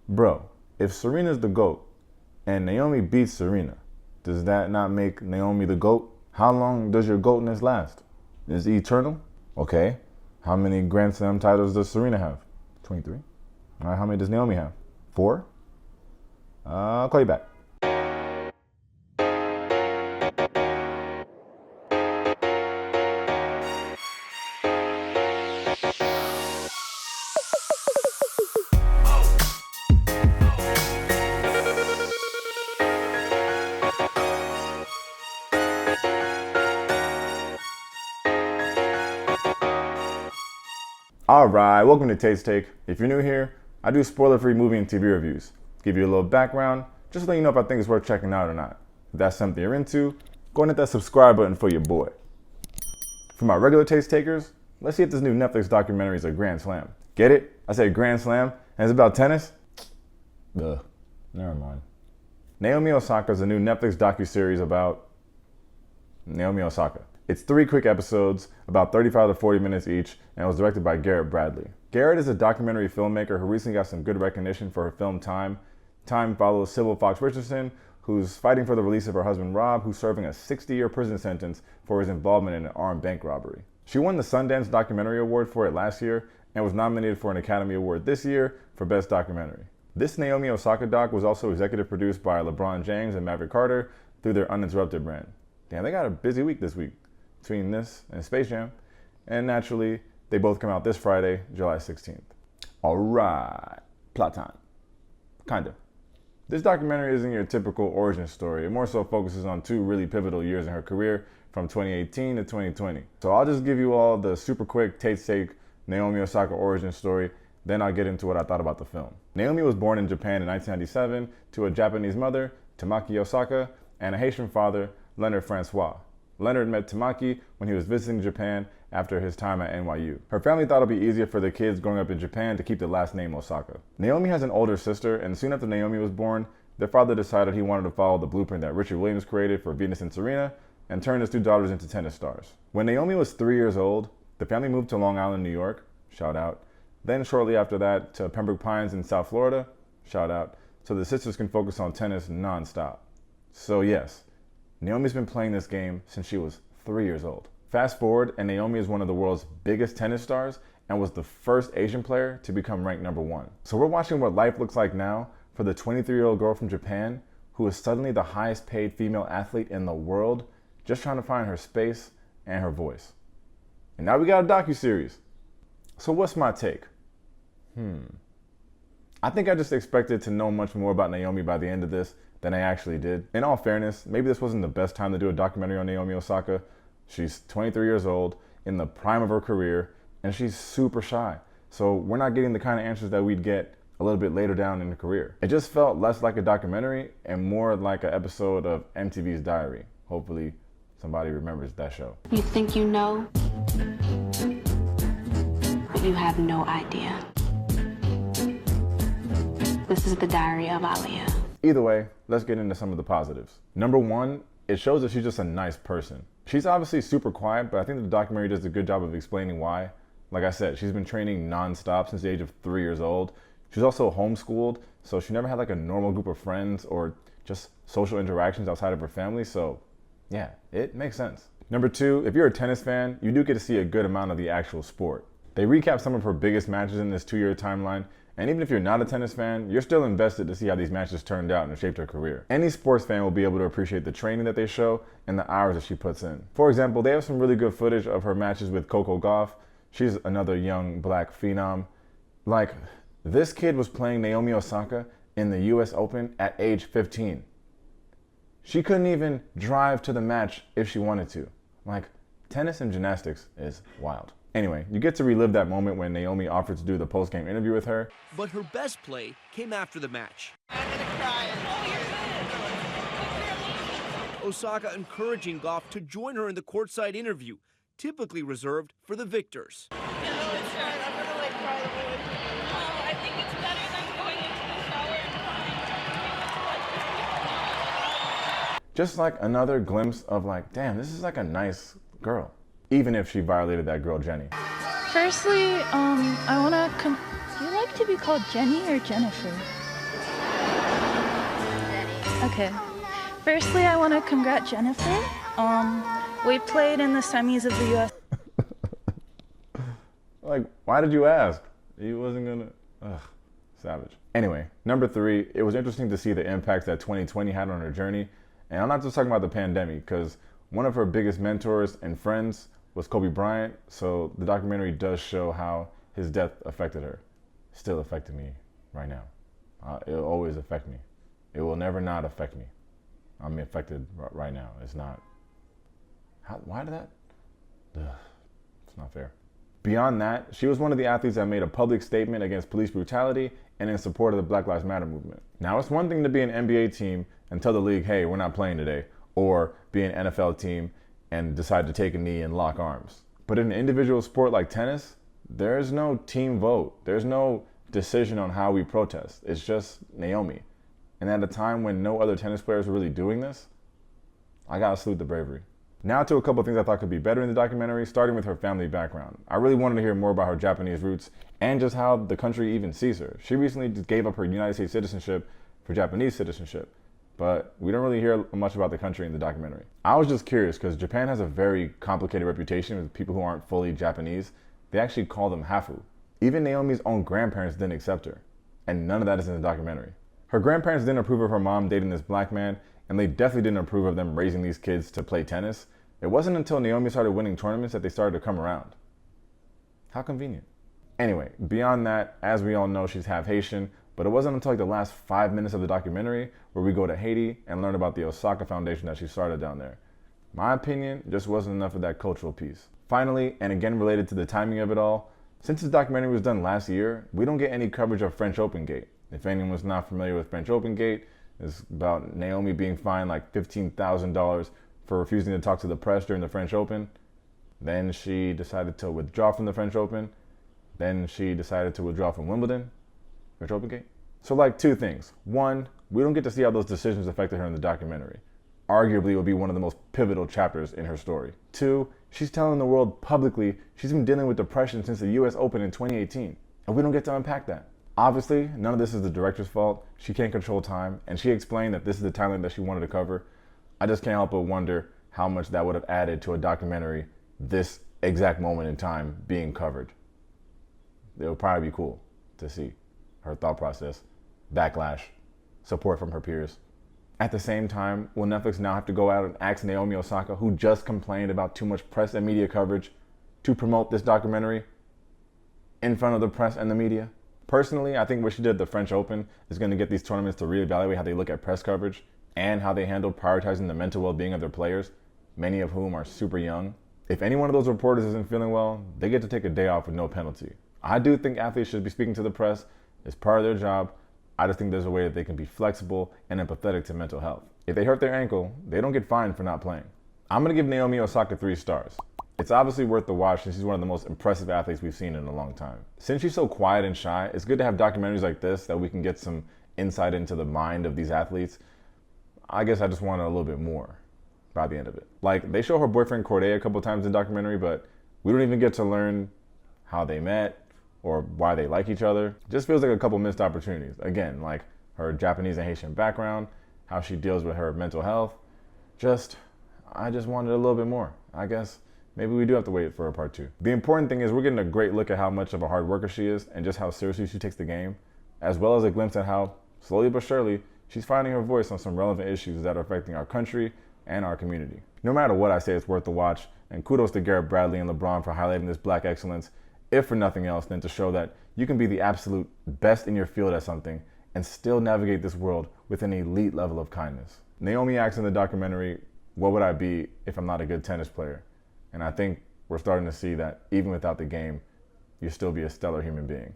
Bro, if Serena's the GOAT and Naomi beats Serena, does that not make Naomi the GOAT? How long does your GOATness last? Is it eternal? Okay. How many Grand Slam titles does Serena have? 23. All right, how many does Naomi have? 4? I'll call you back. Alright, welcome to Taste Take. If you're new here, I do spoiler-free movie and TV reviews. Give you a little background, just let you know if I think it's worth checking out or not. If that's something you're into, go and hit that subscribe button for your boy. For my regular taste takers, let's see if this new Netflix documentary is a grand slam. Get it? I said grand slam, and it's about tennis? Ugh, never mind. Naomi Osaka is a new Netflix docuseries about Naomi Osaka. It's 3 quick episodes, about 35 to 40 minutes each, and it was directed by Garrett Bradley. Garrett is a documentary filmmaker who recently got some good recognition for her film Time. Time follows Sybil Fox Richardson, who's fighting for the release of her husband Rob, who's serving a 60-year prison sentence for his involvement in an armed bank robbery. She won the Sundance Documentary Award for it last year and was nominated for an Academy Award this year for Best Documentary. This Naomi Osaka doc was also executive produced by LeBron James and Maverick Carter through their Uninterrupted brand. Damn, they got a busy week this week between this and Space Jam. And naturally, they both come out this Friday, July 16th. All right, plot time. Kinda. This documentary isn't your typical origin story. It more so focuses on 2 really pivotal years in her career from 2018 to 2020. So I'll just give you all the super quick taste take Naomi Osaka origin story, then I'll get into what I thought about the film. Naomi was born in Japan in 1997 to a Japanese mother, Tamaki Osaka, and a Haitian father, Leonard Francois. Leonard met Tamaki when he was visiting Japan after his time at NYU. Her family thought it'd be easier for the kids growing up in Japan to keep the last name Osaka. Naomi has an older sister, and soon after Naomi was born, their father decided he wanted to follow the blueprint that Richard Williams created for Venus and Serena and turn his 2 daughters into tennis stars. When Naomi was 3 years old, the family moved to Long Island, New York, shout out. Then shortly after that to Pembroke Pines in South Florida, shout out, so the sisters can focus on tennis non-stop. So yes, Naomi's been playing this game since she was 3 years old. Fast forward, and Naomi is one of the world's biggest tennis stars and was the first Asian player to become ranked #1. So we're watching what life looks like now for the 23-year-old girl from Japan who is suddenly the highest paid female athlete in the world, just trying to find her space and her voice. And now we got a docuseries. So what's my take? I think I just expected to know much more about Naomi by the end of this than I actually did. In all fairness, maybe this wasn't the best time to do a documentary on Naomi Osaka. She's 23 years old, in the prime of her career, and she's super shy. So we're not getting the kind of answers that we'd get a little bit later down in her career. It just felt less like a documentary and more like an episode of MTV's Diary. Hopefully somebody remembers that show. You think you know, but you have no idea. This is the Diary of Aliyah. Either way, let's get into some of the positives. Number 1, it shows that she's just a nice person. She's obviously super quiet, but I think the documentary does a good job of explaining why. Like I said, she's been training non-stop since the age of 3 years old. She's also homeschooled, so she never had like a normal group of friends or just social interactions outside of her family, so yeah, it makes sense. Number 2, if you're a tennis fan, you do get to see a good amount of the actual sport. They recap some of her biggest matches in this 2-year timeline, and even if you're not a tennis fan, you're still invested to see how these matches turned out and shaped her career. Any sports fan will be able to appreciate the training that they show and the hours that she puts in. For example, they have some really good footage of her matches with Coco Gauff. She's another young black phenom. Like, this kid was playing Naomi Osaka in the US Open at age 15. She couldn't even drive to the match if she wanted to. Like, tennis and gymnastics is wild. Anyway, you get to relive that moment when Naomi offered to do the post-game interview with her. But her best play came after the match. I'm gonna cry. Osaka encouraging Gauff to join her in the courtside interview, typically reserved for the victors. I'm gonna like cry the whole way. I think it's better than going into the shower and crying. Just like another glimpse of like, damn, this is like a nice girl. Even if she violated that girl, Jenny. Firstly, do you like to be called Jenny or Jennifer? Okay. Firstly, I want to congrat Jennifer. We played in the semis of the US. Like, why did you ask? He wasn't gonna. Ugh, savage. Anyway, number 3, it was interesting to see the impact that 2020 had on her journey. And I'm not just talking about the pandemic, because one of her biggest mentors and friends was Kobe Bryant. So the documentary does show how his death affected her. Still affecting me right now. It'll always affect me. It will never not affect me. I'm affected right now. It's not. Why did that? Ugh, it's not fair. Beyond that, she was one of the athletes that made a public statement against police brutality and in support of the Black Lives Matter movement. Now, it's one thing to be an NBA team and tell the league, hey, we're not playing today, or be an NFL team and decide to take a knee and lock arms. But in an individual sport like tennis, there's no team vote. There's no decision on how we protest. It's just Naomi. And at a time when no other tennis players were really doing this, I gotta salute the bravery. Now to a couple of things I thought could be better in the documentary, starting with her family background. I really wanted to hear more about her Japanese roots and just how the country even sees her. She recently just gave up her United States citizenship for Japanese citizenship, but we don't really hear much about the country in the documentary. I was just curious because Japan has a very complicated reputation with people who aren't fully Japanese. They actually call them hafu. Even Naomi's own grandparents didn't accept her, and none of that is in the documentary. Her grandparents didn't approve of her mom dating this black man, and they definitely didn't approve of them raising these kids to play tennis. It wasn't until Naomi started winning tournaments that they started to come around. How convenient. Anyway, beyond that, as we all know, she's half Haitian, but it wasn't until like the last 5 minutes of the documentary where we go to Haiti and learn about the Osaka Foundation that she started down there. My opinion, just wasn't enough of that cultural piece. Finally, and again related to the timing of it all, since this documentary was done last year, we don't get any coverage of French Open Gate. If anyone's not familiar with French Open Gate, it's about Naomi being fined like $15,000 for refusing to talk to the press during the French Open. Then she decided to withdraw from the French Open. Then she decided to withdraw from Wimbledon. French Open Gate. So like 2 things. 1, we don't get to see how those decisions affected her in the documentary. Arguably, it would be one of the most pivotal chapters in her story. 2, she's telling the world publicly she's been dealing with depression since the US Open in 2018. And we don't get to unpack that. Obviously, none of this is the director's fault. She can't control time, and she explained that this is the timeline that she wanted to cover. I just can't help but wonder how much that would have added to a documentary this exact moment in time being covered. It would probably be cool to see her thought process, backlash, support from her peers. At the same time, will Netflix now have to go out and ask Naomi Osaka, who just complained about too much press and media coverage, to promote this documentary in front of the press and the media? Personally, I think what she did at the French Open is going to get these tournaments to reevaluate how they look at press coverage and how they handle prioritizing the mental well-being of their players, many of whom are super young. If any one of those reporters isn't feeling well, they get to take a day off with no penalty. I do think athletes should be speaking to the press. It's part of their job. I just think there's a way that they can be flexible and empathetic to mental health. If they hurt their ankle, they don't get fined for not playing. I'm going to give Naomi Osaka 3 stars. It's obviously worth the watch since she's one of the most impressive athletes we've seen in a long time. Since she's so quiet and shy, it's good to have documentaries like this that we can get some insight into the mind of these athletes. I guess I just wanted a little bit more by the end of it. Like, they show her boyfriend Corday a couple times in the documentary, but we don't even get to learn how they met or why they like each other. It just feels like a couple missed opportunities. Again, like her Japanese and Haitian background, how she deals with her mental health. I just wanted a little bit more. I guess maybe we do have to wait for a part 2. The important thing is we're getting a great look at how much of a hard worker she is and just how seriously she takes the game, as well as a glimpse at how, slowly but surely, she's finding her voice on some relevant issues that are affecting our country and our community. No matter what I say, it's worth the watch, and kudos to Garrett Bradley and LeBron for highlighting this black excellence, if for nothing else than to show that you can be the absolute best in your field at something and still navigate this world with an elite level of kindness. Naomi asks in the documentary, what would I be if I'm not a good tennis player? And I think we're starting to see that even without the game, you still be a stellar human being.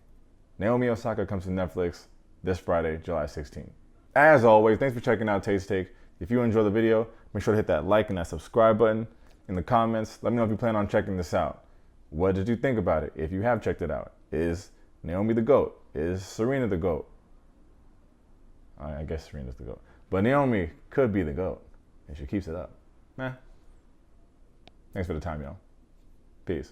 Naomi Osaka comes to Netflix this Friday, July 16th. As always, thanks for checking out Taste Take. If you enjoy the video, make sure to hit that like and that subscribe button. In the comments, let me know if you plan on checking this out. What did you think about it if you have checked it out? Is Naomi the GOAT? Is Serena the GOAT? I guess Serena's the GOAT. But Naomi could be the GOAT if she keeps it up. Thanks for the time, y'all. Peace.